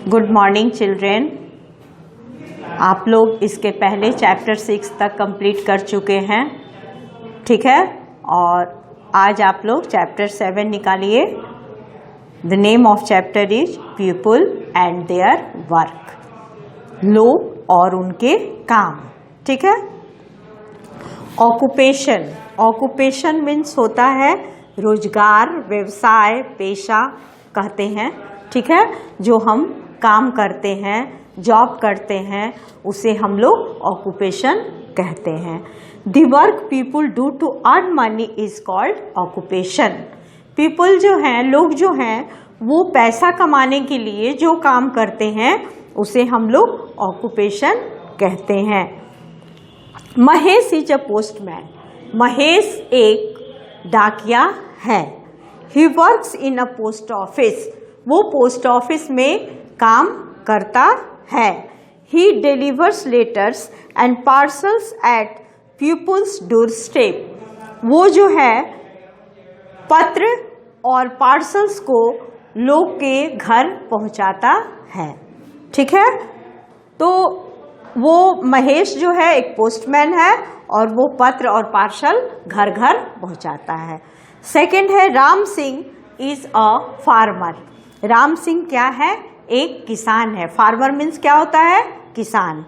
Good morning children. आप लोग इसके पहले चैप्टर 6 तक कंप्लीट कर चुके हैं, ठीक है। और आज आप लोग चैप्टर 7 निकालिए। The name of chapter is people and their work, लोग और उनके काम, ठीक है। ऑक्यूपेशन, ऑक्यूपेशन मीन्स होता है रोजगार, व्यवसाय, पेशा कहते हैं, ठीक है। जो हम काम करते हैं, जॉब करते हैं, उसे हम लोग ऑक्यूपेशन कहते हैं। The work people do to earn money is called occupation. People जो हैं, लोग जो हैं, वो पैसा कमाने के लिए जो काम करते हैं उसे हम लोग ऑक्यूपेशन कहते हैं। Mahesh is a postman. Mahesh एक डाकिया है। He works in a post office. वो पोस्ट ऑफिस में काम करता है। He delivers letters and parcels at people's doorstep. वो जो है पत्र और पार्सल्स को लोग के घर पहुंचाता है, ठीक है। तो वो महेश जो है एक पोस्टमैन है और वो पत्र और पार्सल घर घर पहुंचाता है। सेकंड है Ram Singh is a farmer. Ram Singh क्या है? एक किसान है। फार्मर मीन्स क्या होता है? किसान।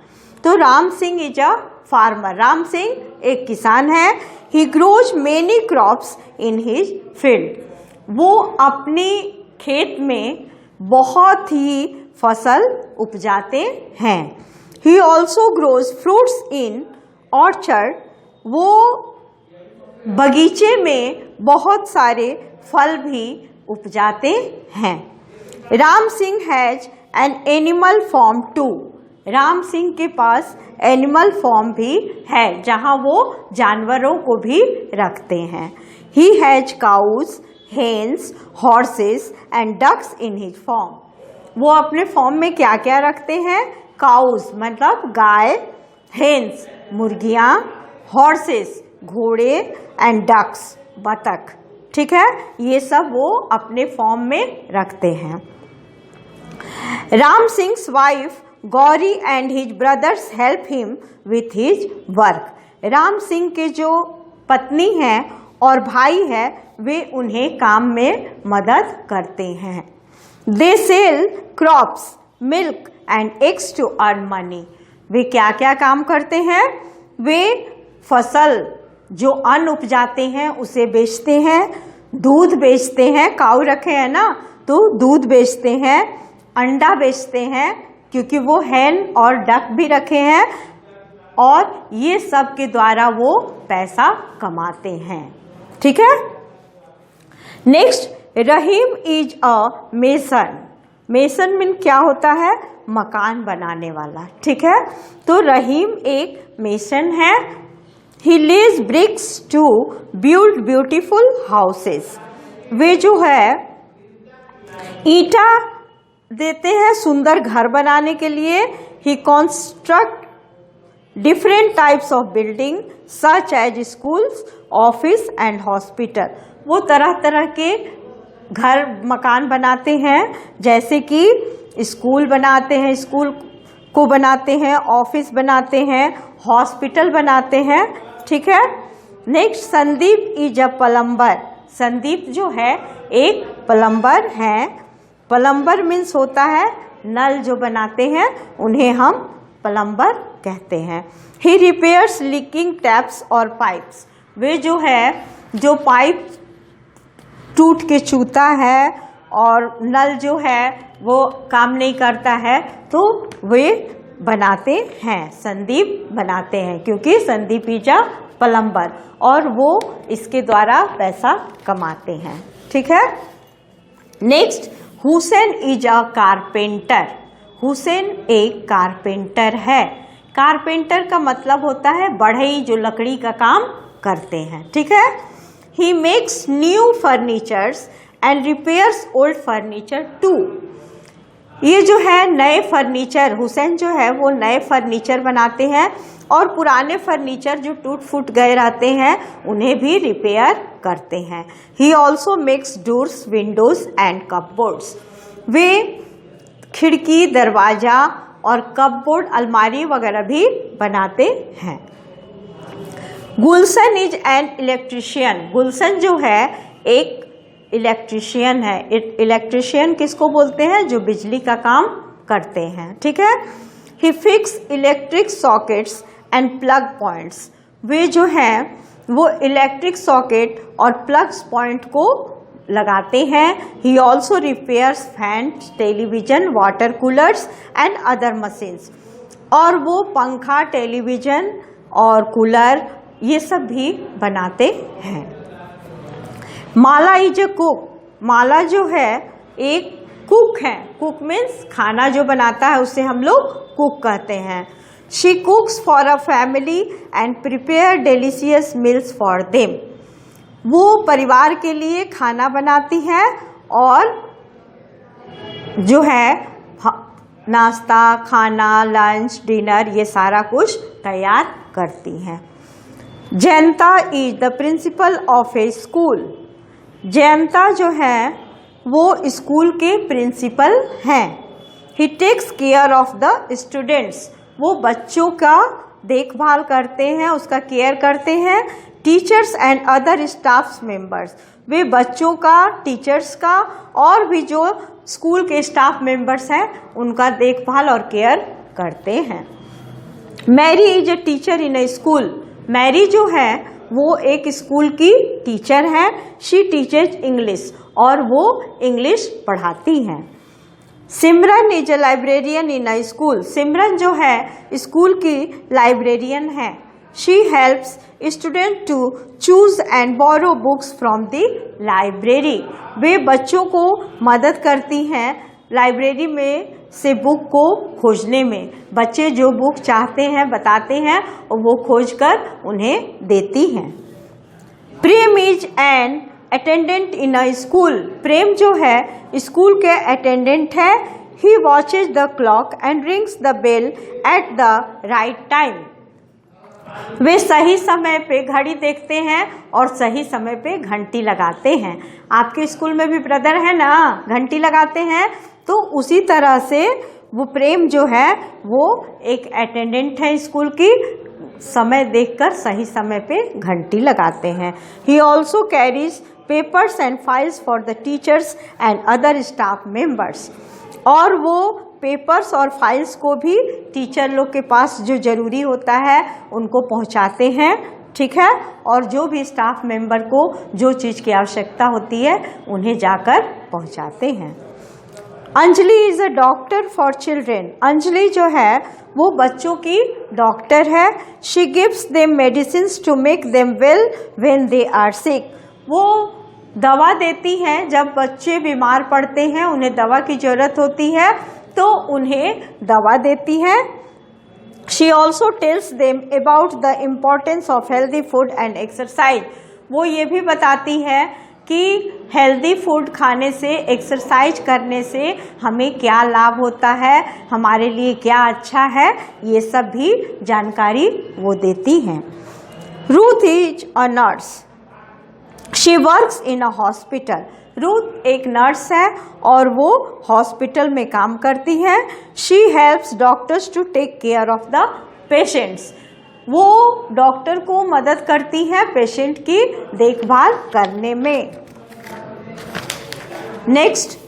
तो Ram Singh is a farmer. Ram Singh एक किसान है। He grows many crops in his field. वो अपने खेत में बहुत ही फसल उपजाते हैं। He also grows fruits in orchard. वो बगीचे में बहुत सारे फल भी उपजाते हैं। Ram Singh has an animal farm too. Ram Singh के पास एनिमल फार्म भी है, जहां वो जानवरों को भी रखते हैं। He has cows, hens, horses and ducks in his farm. वो अपने फार्म में क्या क्या रखते हैं? काउज मतलब गाय, हेन्स मुर्गियां, हॉर्सेस घोड़े एंड डक्स बतख, ठीक है। ये सब वो अपने फार्म में रखते हैं। Ram Singh's wife Gauri and his brothers help him with his work. Ram Singh के जो पत्नी है और भाई है, वे उन्हें काम में मदद करते हैं। They sell crops, milk and eggs to earn money. वे क्या क्या काम करते हैं? वे फसल जो अन्न उपजाते हैं उसे बेचते हैं, दूध बेचते हैं, काऊ रखे हैं ना तो दूध बेचते हैं, अंडा बेचते हैं क्योंकि वो हैन और डक भी रखे हैं, और ये सब के द्वारा वो पैसा कमाते हैं, ठीक है। Next, Rahim is a mason. Mason mean क्या होता है? मकान बनाने वाला, ठीक है। तो रहीम एक मेसन है। He lays bricks to build beautiful houses. वे जो है ईंटा देते हैं सुंदर घर बनाने के लिए। He construct different types of building such as schools, office and hospital. वो तरह तरह के घर मकान बनाते हैं, जैसे कि स्कूल बनाते हैं, स्कूल को बनाते हैं, ऑफिस बनाते हैं, हॉस्पिटल बनाते हैं, ठीक है। Next, Sandeep is a plumber. Sandeep जो है एक प्लम्बर है। प्लम्बर मीन्स होता है नल जो बनाते हैं, उन्हें हम प्लम्बर कहते हैं। ही रिपेयर्स लीकिंग टैप्स और पाइप्स। वे जो है जो पाइप टूट के चूता है और नल जो है वो काम नहीं करता है, तो वे बनाते हैं, संदीप बनाते हैं, क्योंकि संदीप इज अ प्लम्बर और वो इसके द्वारा पैसा कमाते हैं, ठीक है। Next, Hussain is a carpenter. Hussain एक कारपेंटर है। कारपेंटर का मतलब होता है बढ़ई, जो लकड़ी का काम करते हैं, ठीक है। He makes new furnitures and repairs old furniture too. ये जो है नए फर्नीचर, हुसैन जो है वो नए फर्नीचर बनाते हैं और पुराने फर्नीचर जो टूट फूट गए रहते हैं उन्हें भी रिपेयर करते हैं। He also makes doors, windows and cupboards. वे खिड़की, दरवाजा और कपबोर्ड, अलमारी वगैरह भी बनाते हैं। Gulshan is an electrician. Gulshan जो है एक इलेक्ट्रिशियन है। इलेक्ट्रिशियन किसको बोलते हैं? जो बिजली का काम करते हैं, ठीक है। He fix electric sockets and plug points. वे जो हैं वो इलेक्ट्रिक सॉकेट और प्लग्स पॉइंट को लगाते हैं। He also repairs fans, television, water coolers and other machines. और वो पंखा, टेलीविजन और कूलर ये सब भी बनाते हैं। माला इज ए कुक। माला जो है एक कुक है। कुक मीन्स खाना जो बनाता है उसे हम लोग कुक कहते हैं। She कुक्स for a family and prepare delicious meals for them. वो परिवार के लिए खाना बनाती है और जो है नाश्ता, खाना, लंच, डिनर ये सारा कुछ तैयार करती हैं। Jayanta is the principal of a school. Jayanta जो है वो स्कूल के प्रिंसिपल हैं। He takes care of the students. वो बच्चों का देखभाल करते हैं, उसका केयर करते हैं। Teachers and other staff members. वे बच्चों का, टीचर्स का और भी जो स्कूल के स्टाफ मेंबर्स हैं उनका देखभाल और केयर करते हैं। Mary is a teacher in a school. Mary जो है वो एक स्कूल की टीचर है। शी टीचेज इंग्लिश और वो इंग्लिश पढ़ाती हैं। Simran is a librarian in a school. Simran जो है स्कूल की लाइब्रेरियन है। She helps student to choose and borrow books from the library. वे बच्चों को मदद करती हैं लाइब्रेरी में से बुक को खोजने में। बच्चे जो बुक चाहते हैं बताते हैं और वो खोज कर उन्हें देती हैं। Prem is an attendant in a school. Prem जो है स्कूल के अटेंडेंट है। He watches the clock and rings the bell at the right time. वे सही समय पे घड़ी देखते हैं और सही समय पे घंटी लगाते हैं। आपके स्कूल में भी ब्रदर है ना, घंटी लगाते हैं, तो उसी तरह से वो प्रेम जो है वो एक अटेंडेंट है स्कूल की। समय देखकर सही समय पे घंटी लगाते हैं। He also carries papers and files for the teachers and other staff members. और वो पेपर्स और फाइल्स को भी टीचर लोग के पास जो ज़रूरी होता है उनको पहुंचाते हैं, ठीक है। और जो भी स्टाफ मेंबर को जो चीज़ की आवश्यकता होती है उन्हें जाकर पहुंचाते हैं। Anjali is a doctor for children. Anjali जो है वो बच्चों की डॉक्टर है। She gives them medicines to make them well when they are sick. वो दवा देती हैं जब बच्चे बीमार पड़ते हैं, उन्हें दवा की ज़रूरत होती है तो उन्हें दवा देती हैं। She also tells them about the importance of healthy food and exercise. वो ये भी बताती है कि हेल्दी फूड खाने से, एक्सरसाइज करने से हमें क्या लाभ होता है, हमारे लिए क्या अच्छा है, ये सब भी जानकारी वो देती हैं। Ruth is a nurse. She works in a hospital. Ruth एक नर्स है और वो हॉस्पिटल में काम करती है। She helps doctors to take care of the patients. वो डॉक्टर को मदद करती है पेशेंट की देखभाल करने में। Next,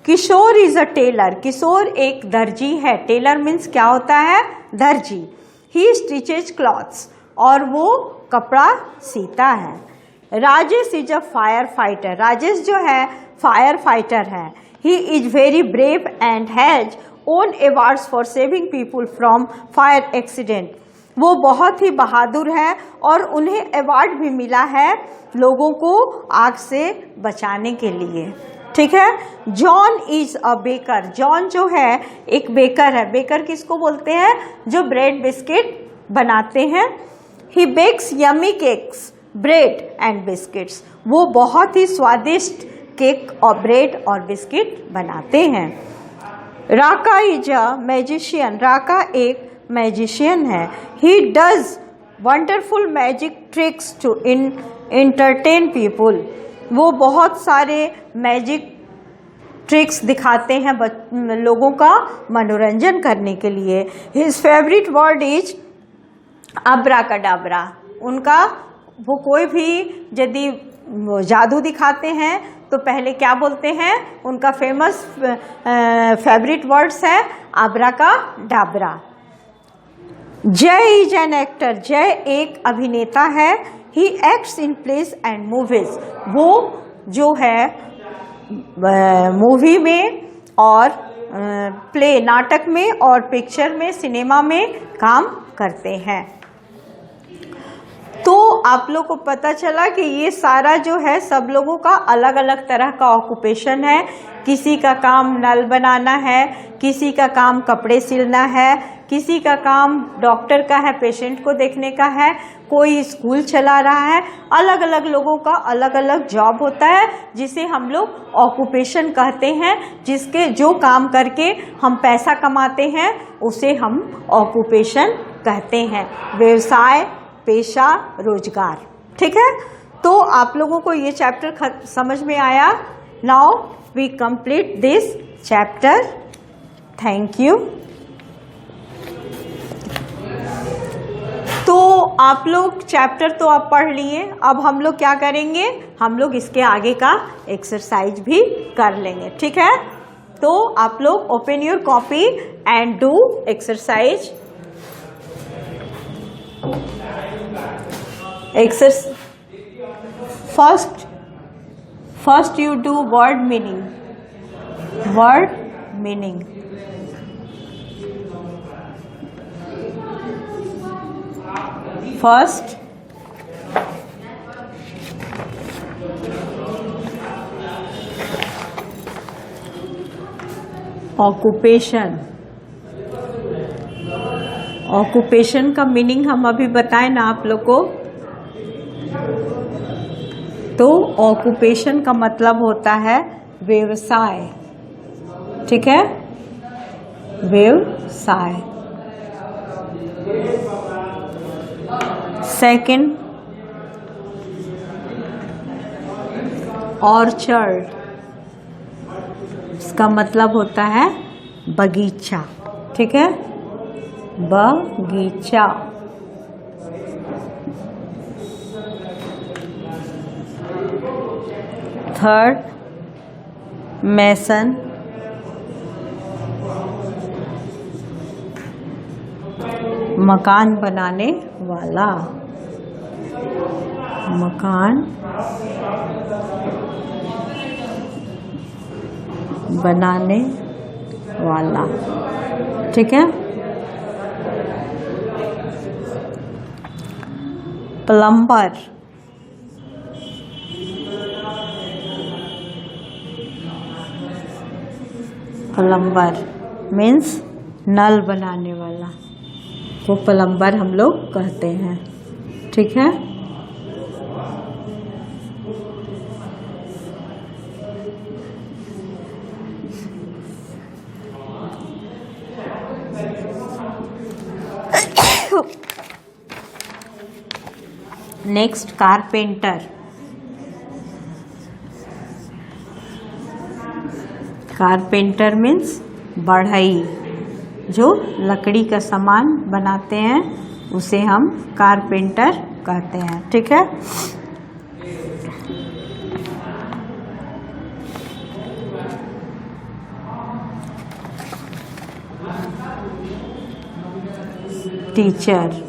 Kishore is a tailor. Kishore एक दर्जी है। टेलर मीन्स क्या होता है? दर्जी। ही स्टिचेज क्लॉथ्स और वो कपड़ा सीता है। Rajesh is a fire fighter. Rajesh जो है फायर फाइटर है। He is very brave and has own awards for saving people from fire accident. वो बहुत ही बहादुर है और उन्हें अवार्ड भी मिला है लोगों को आग से बचाने के लिए, ठीक है। John is a baker. John जो है एक बेकर है। बेकर किसको बोलते हैं? जो ब्रेड बिस्किट बनाते हैं। He bakes yummy cakes, bread and biscuits. वो बहुत ही स्वादिष्ट केक और ब्रेड और बिस्किट बनाते हैं। राका इज अ मैजिशियन। राका एक मैजिशियन है। He does wonderful magic tricks to entertain people. वो बहुत सारे मैजिक ट्रिक्स दिखाते हैं लोगों का मनोरंजन करने के लिए। His favourite word is abracadabra. उनका वो कोई भी यदि जादू दिखाते हैं तो पहले क्या बोलते हैं, उनका फेमस फेवरेट वर्ड्स है अब्राकडाब्रा। जय इज एन एक्टर। जय एक अभिनेता है। He acts in place and movies. वो जो है मूवी में और प्ले नाटक में और पिक्चर में, सिनेमा में काम करते हैं। तो आप लोग को पता चला कि ये सारा जो है सब लोगों का अलग अलग तरह का ऑक्यूपेशन है। किसी का काम नल बनाना है, किसी का काम कपड़े सिलना है, किसी का काम डॉक्टर का है, पेशेंट को देखने का है, कोई स्कूल चला रहा है। अलग अलग लोगों का अलग अलग जॉब होता है जिसे हम लोग ऑक्यूपेशन कहते हैं। जिसके जो काम करके हम पैसा कमाते हैं उसे हम ऑक्यूपेशन कहते हैं। व्यवसाय, पेशा, रोजगार। ठीक है, तो आप लोगों को ये चैप्टर समझ में आया। Now we complete this chapter. Thank you. तो आप लोग चैप्टर तो आप पढ़ लिए, अब हम लोग क्या करेंगे, हम लोग इसके आगे का एक्सरसाइज भी कर लेंगे। ठीक है, तो आप लोग open your copy and do exercise. First you do word meaning. Word meaning. First occupation. Occupation का मीनिंग हम अभी बताएं ना आप लोग को। तो ऑक्यूपेशन का मतलब होता है व्यवसाय। ठीक है, व्यवसाय। सेकंड ऑर्चर्ड, इसका मतलब होता है बगीचा। ठीक है, बगीचा। थर्ड मैसन, मकान बनाने वाला। मकान बनाने वाला। ठीक है, प्लम्बर, प्लम्बर मीन्स नल बनाने वाला, वो प्लम्बर हम लोग कहते हैं। ठीक है, नेक्स्ट कारपेंटर। कारपेंटर मीन्स बढ़ई, जो लकड़ी का सामान बनाते हैं उसे हम कारपेंटर कहते हैं। ठीक है, टीचर।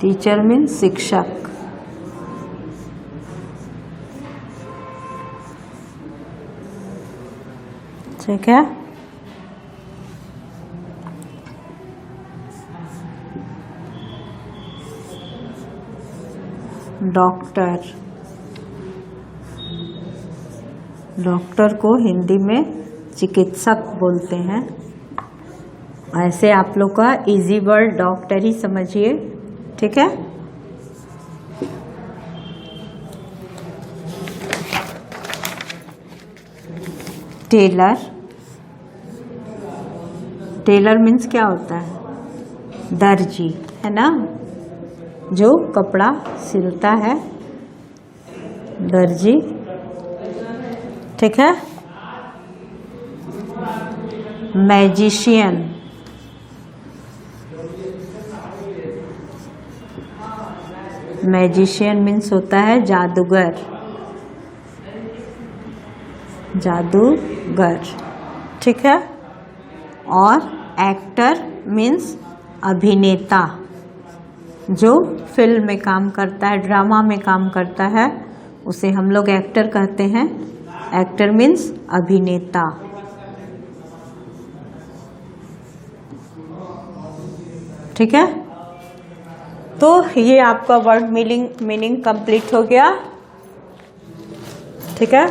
टीचर मीन्स शिक्षक। ठीक है, डॉक्टर। डॉक्टर को हिंदी में चिकित्सक बोलते हैं। ऐसे आप लोग का इजी वर्ड डॉक्टर ही समझिए। ठीक है, टेलर। टेलर मीन्स क्या होता है, दर्जी, है ना, जो कपड़ा सिलता है, दर्जी। ठीक है। मैजिशियन, मैजिशियन मीन्स होता है जादूगर, जादूगर, ठीक है। और एक्टर मीन्स अभिनेता, जो फिल्म में काम करता है, ड्रामा में काम करता है, उसे हम लोग एक्टर कहते हैं। एक्टर मीन्स अभिनेता। ठीक है, तो ये आपका वर्ड मीनिंग कंप्लीट हो गया। ठीक है,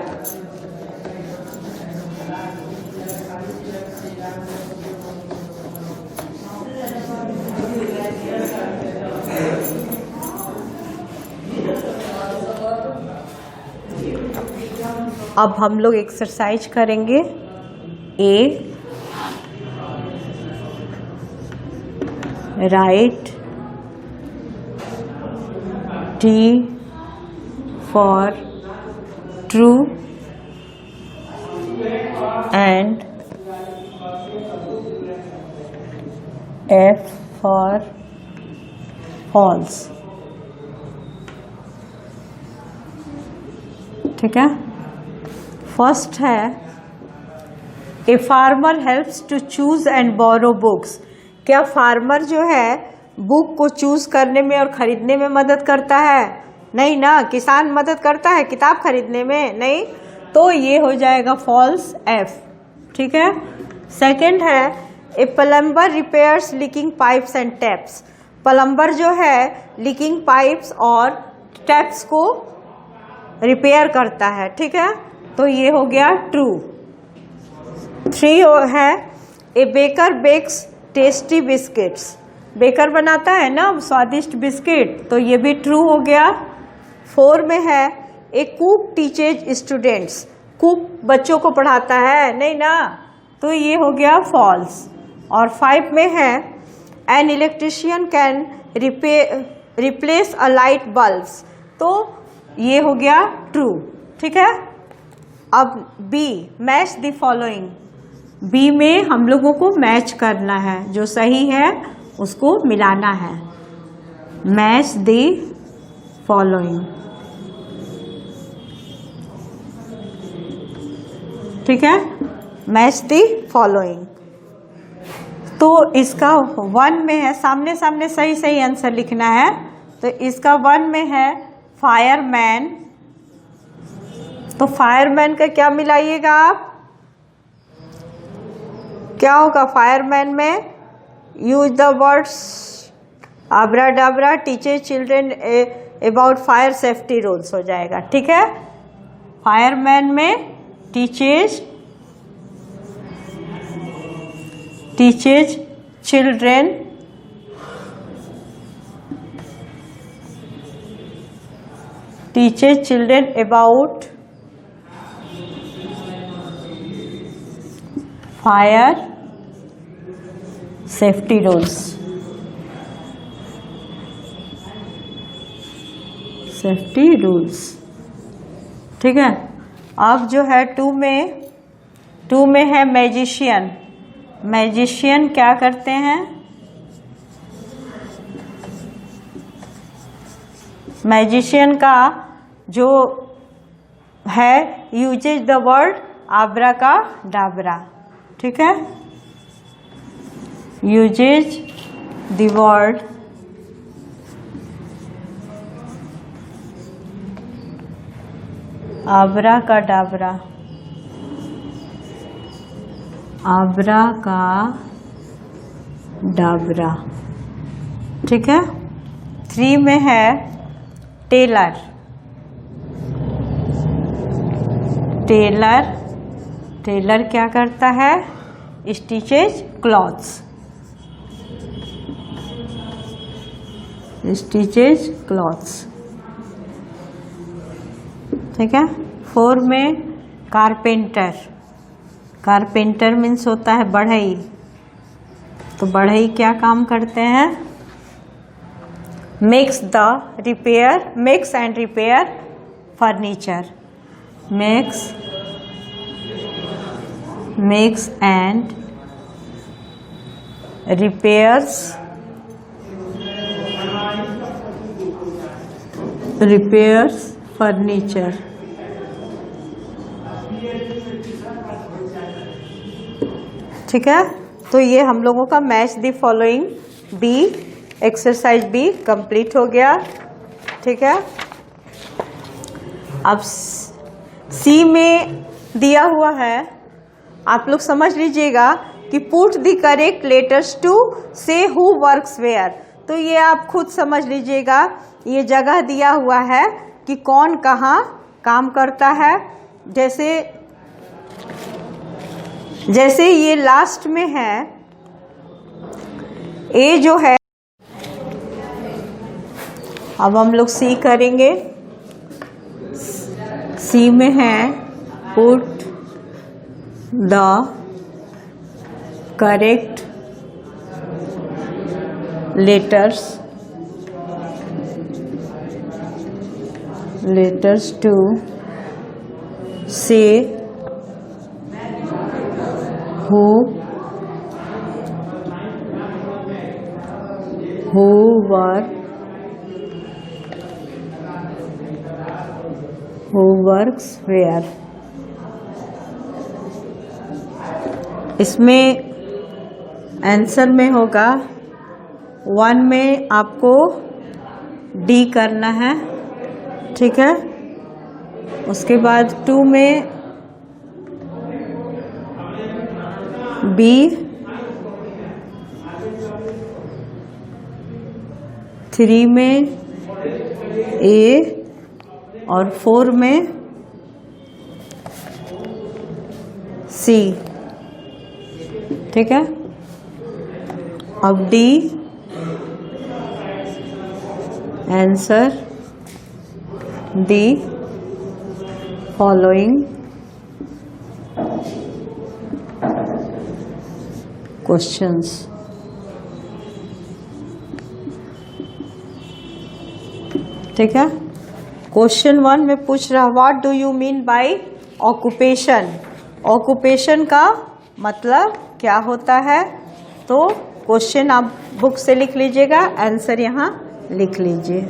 अब हम लोग एक्सरसाइज करेंगे। ए, right T for true and F for false। ठीक है, फर्स्ट है a farmer helps to choose and borrow books. क्या फार्मर जो है बुक को चूज करने में और खरीदने में मदद करता है? नहीं ना। किसान मदद करता है किताब खरीदने में? नहीं। तो ये हो जाएगा फॉल्स, एफ। ठीक है, सेकंड है a plumber repairs leaking pipes and taps. Plumber जो है लीकिंग पाइप्स और टैप्स को रिपेयर करता है। ठीक है, तो ये हो गया ट्रू। थ्री है a baker bakes tasty biscuits. Baker बनाता है ना स्वादिष्ट बिस्किट, तो ये भी ट्रू हो गया। फोर में है ए कुक टीचेज स्टूडेंट्स। कुक बच्चों को पढ़ाता है? नहीं ना, तो ये हो गया फॉल्स। और फाइव में है an electrician can replace a light bulbs. तो ये हो गया ट्रू। ठीक है, अब B, match the following. B में हम लोगों को मैच करना है, जो सही है उसको मिलाना है। Match the following. ठीक है, मैच द फॉलोइंग। तो इसका वन में है, सामने सामने सही सही आंसर लिखना है। तो इसका वन में है फायरमैन। तो फायरमैन का क्या मिलाइएगा आप? क्या होगा फायरमैन में? Use the words abracadabra teaches children about fire safety rules हो जाएगा। ठीक है, फायरमैन में teaches children about fire safety rules. Safety rules. ठीक है, अब जो है टू में है मैजिशियन। मैजिशियन क्या करते हैं? मैजिशियन का जो है यूजेज द वर्ड आब्रा का डाबरा। ठीक है, uses the word abracadabra। abracadabra। ठीक है, थ्री में है टेलर। टेलर क्या करता है? Stitches clothes. Stitches clothes. ठीक है, फोर में कारपेंटर। कारपेंटर मीन्स होता है बढ़ई। तो बढ़ई क्या काम करते हैं? Makes and repair furniture. Makes makes and repairs furniture. ठीक है, तो ये हम लोगों का match the following B, exercise B complete हो गया। ठीक है, अब सी में दिया हुआ है, आप लोग समझ लीजिएगा कि put the correct letters to say who works where. तो ये आप खुद समझ लीजिएगा, ये जगह दिया हुआ है कि कौन कहाँ काम करता है। जैसे ये लास्ट में है, ए जो है, अब हम लोग सी करेंगे। सी में है put the correct letters to say who works where। इसमें आंसर में होगा 1 में आपको डी करना है। ठीक है, उसके बाद 2 में बी, 3 में ए और 4 में सी। ठीक है, अब D answer the following questions. ठीक है, क्वेश्चन 1 में पूछ रहा, what do you mean by occupation. Occupation का मतलब क्या होता है। तो क्वेश्चन आप बुक से लिख लीजिएगा, आंसर यहाँ लिख लीजिए।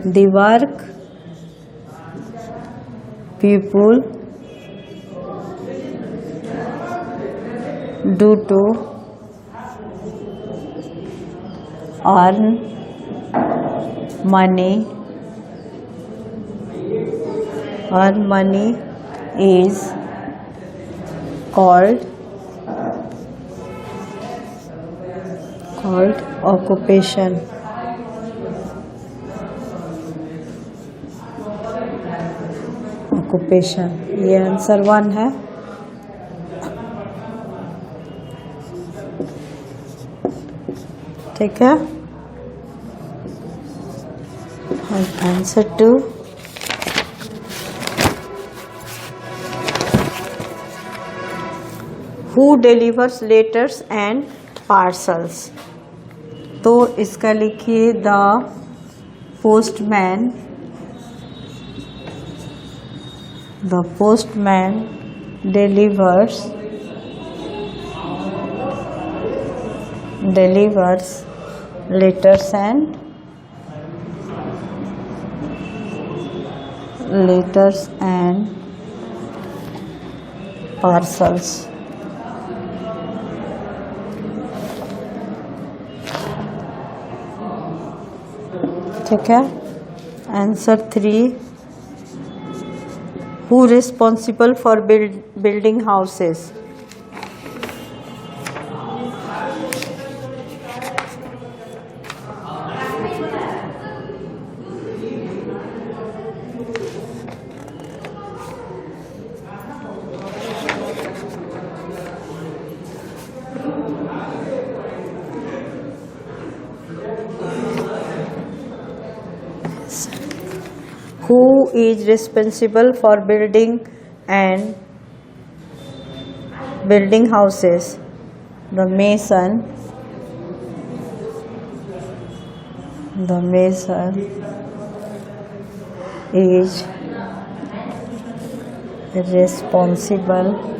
The work people do to earn money is called occupation। Occupation, ये आंसर 1 है। ठीक है, answer 2 who delivers letters and parcels. तो इसका लिखिए the postman delivers letters and parcels। ठीक है, answer 3 who responsible for building houses। Who is responsible for building houses? The mason is responsible